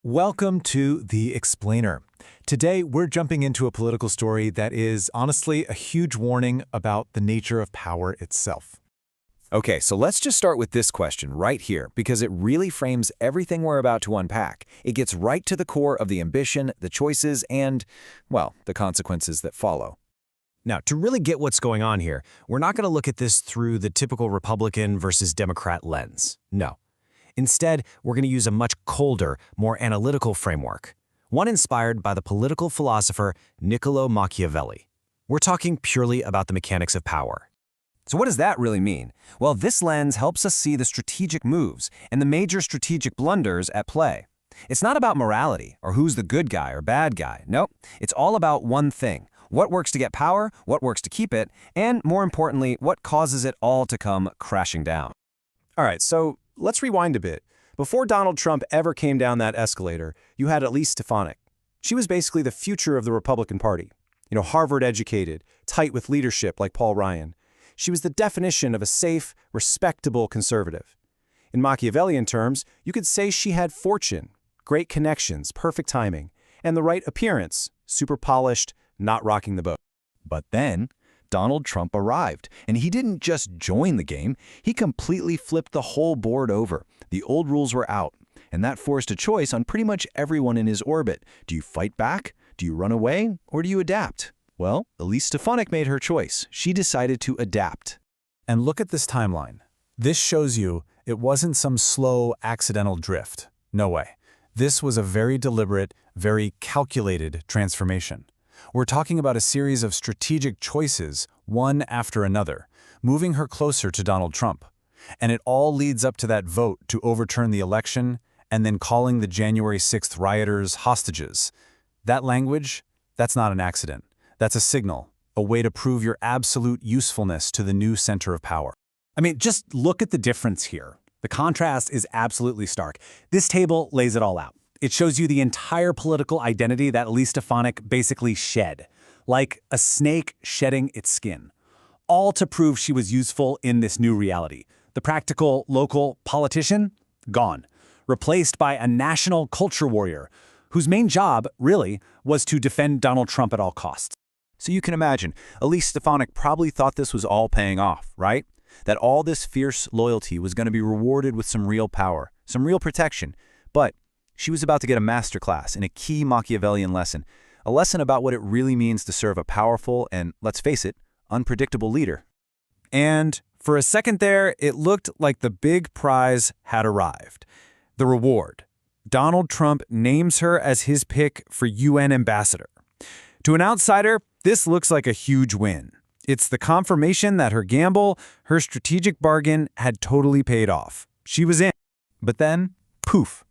Welcome to The Explainer. Today, we're jumping into a political story that is honestly a huge warning about the nature of power itself. Okay, so let's just start with this question right here, because it really frames everything we're about to unpack. It gets right to the core of the ambition, the choices, and, well, the consequences that follow. Now, to really get what's going on here, we're not going to look at this through the typical Republican versus Democrat lens. No. Instead, we're going to use a much colder, more analytical framework, one inspired by the political philosopher Niccolo Machiavelli. We're talking purely about the mechanics of power. So what does that really mean? Well, this lens helps us see the strategic moves and the major strategic blunders at play. It's not about morality or who's the good guy or bad guy. Nope, it's all about one thing. What works to get power, what works to keep it, and more importantly, what causes it all to come crashing down. All right, so let's rewind a bit. Before Donald Trump ever came down that escalator, you had Elise Stefanik. She was basically the future of the Republican Party. Harvard-educated, tight with leadership like Paul Ryan. She was the definition of a safe, respectable conservative. In Machiavellian terms, you could say she had fortune, great connections, perfect timing, and the right appearance, super polished, not rocking the boat. But then, Donald Trump arrived, and he didn't just join the game, he completely flipped the whole board over. The old rules were out, and that forced a choice on pretty much everyone in his orbit. Do you fight back? Do you run away? Or do you adapt? Well, Elise Stefanik made her choice. She decided to adapt. And look at this timeline. This shows you it wasn't some slow, accidental drift. No way. This was a very deliberate, very calculated transformation. We're talking about a series of strategic choices, one after another, moving her closer to Donald Trump. And it all leads up to that vote to overturn the election and then calling the January 6th rioters hostages. That language, that's not an accident. That's a signal, a way to prove your absolute usefulness to the new center of power. I mean, just look at the difference here. The contrast is absolutely stark. This table lays it all out. It shows you the entire political identity that Elise Stefanik basically shed, like a snake shedding its skin, all to prove she was useful in this new reality. The practical, local politician? Gone. Replaced by a national culture warrior, whose main job, really, was to defend Donald Trump at all costs. So you can imagine, Elise Stefanik probably thought this was all paying off, right? That all this fierce loyalty was going to be rewarded with some real power, some real protection. But she was about to get a masterclass in a key Machiavellian lesson, a lesson about what it really means to serve a powerful and, let's face it, unpredictable leader. And for a second there, it looked like the big prize had arrived. The reward. Donald Trump names her as his pick for UN ambassador. To an outsider, this looks like a huge win. It's the confirmation that her gamble, her strategic bargain, had totally paid off. She was in. But then, poof.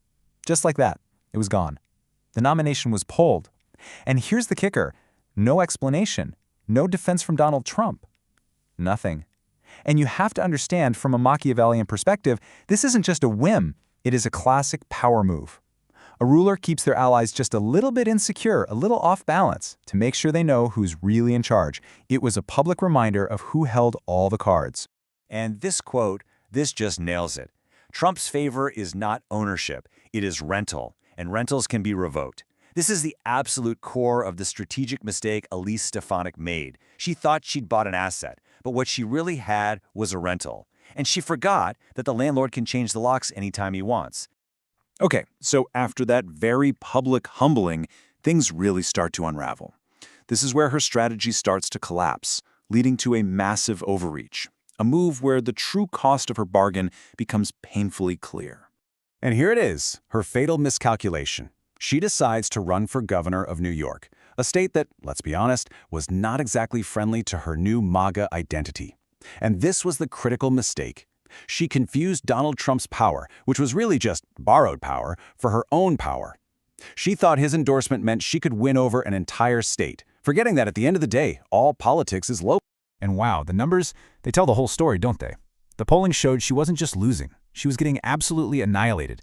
Just like that, it was gone. The nomination was pulled. And here's the kicker. No explanation. No defense from Donald Trump. Nothing. And you have to understand from a Machiavellian perspective, this isn't just a whim. It is a classic power move. A ruler keeps their allies just a little bit insecure, a little off balance, to make sure they know who's really in charge. It was a public reminder of who held all the cards. And this quote, this just nails it. Trump's favor is not ownership, it is rental, and rentals can be revoked. This is the absolute core of the strategic mistake Elise Stefanik made. She thought she'd bought an asset, but what she really had was a rental. And she forgot that the landlord can change the locks anytime he wants. Okay, so after that very public humbling, things really start to unravel. This is where her strategy starts to collapse, leading to a massive overreach, a move where the true cost of her bargain becomes painfully clear. And here it is, her fatal miscalculation. She decides to run for governor of New York, a state that, let's be honest, was not exactly friendly to her new MAGA identity. And this was the critical mistake. She confused Donald Trump's power, which was really just borrowed power, for her own power. She thought his endorsement meant she could win over an entire state, forgetting that at the end of the day, all politics is local. And wow, the numbers, they tell the whole story, don't they? The polling showed she wasn't just losing, she was getting absolutely annihilated.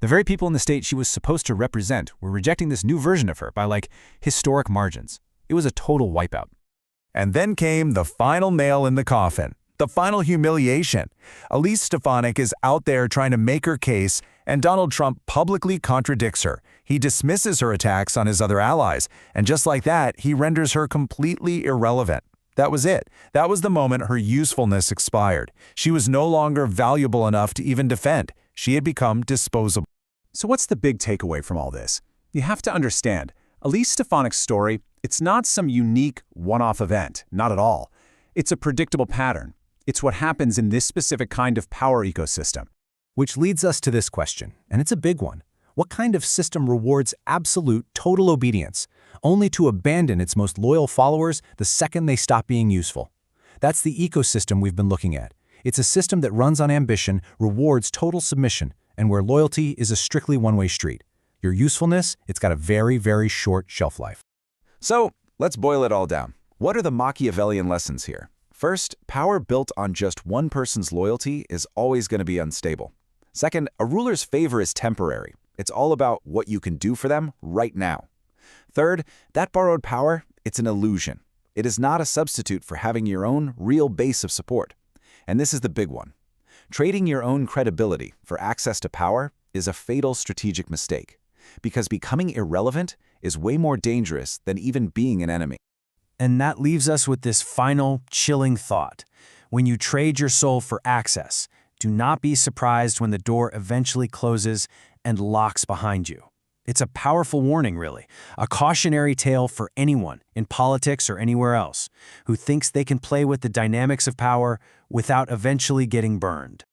The very people in the state she was supposed to represent were rejecting this new version of her by, historic margins. It was a total wipeout. And then came the final nail in the coffin, the final humiliation. Elise Stefanik is out there trying to make her case, And Donald Trump publicly contradicts her. He dismisses her attacks on his other allies, and just like that, he renders her completely irrelevant. That was it. That was the moment her usefulness expired. She was no longer valuable enough to even defend. She had become disposable. So what's the big takeaway from all this? You have to understand, Elise Stefanik's story, it's not some unique one-off event, not at all. It's a predictable pattern. It's what happens in this specific kind of power ecosystem. Which leads us to this question, and it's a big one. What kind of system rewards absolute, total obedience, only to abandon its most loyal followers the second they stop being useful? That's the ecosystem we've been looking at. It's a system that runs on ambition, rewards total submission, and where loyalty is a strictly one-way street. Your usefulness, it's got a very, very short shelf life. So, let's boil it all down. What are the Machiavellian lessons here? First, power built on just one person's loyalty is always going to be unstable. Second, a ruler's favor is temporary. It's all about what you can do for them right now. Third, that borrowed power, it's an illusion. It is not a substitute for having your own real base of support. And this is the big one. Trading your own credibility for access to power is a fatal strategic mistake, because becoming irrelevant is way more dangerous than even being an enemy. And that leaves us with this final, chilling thought. When you trade your soul for access, do not be surprised when the door eventually closes and locks behind you. It's a powerful warning, really, a cautionary tale for anyone, in politics or anywhere else, who thinks they can play with the dynamics of power without eventually getting burned.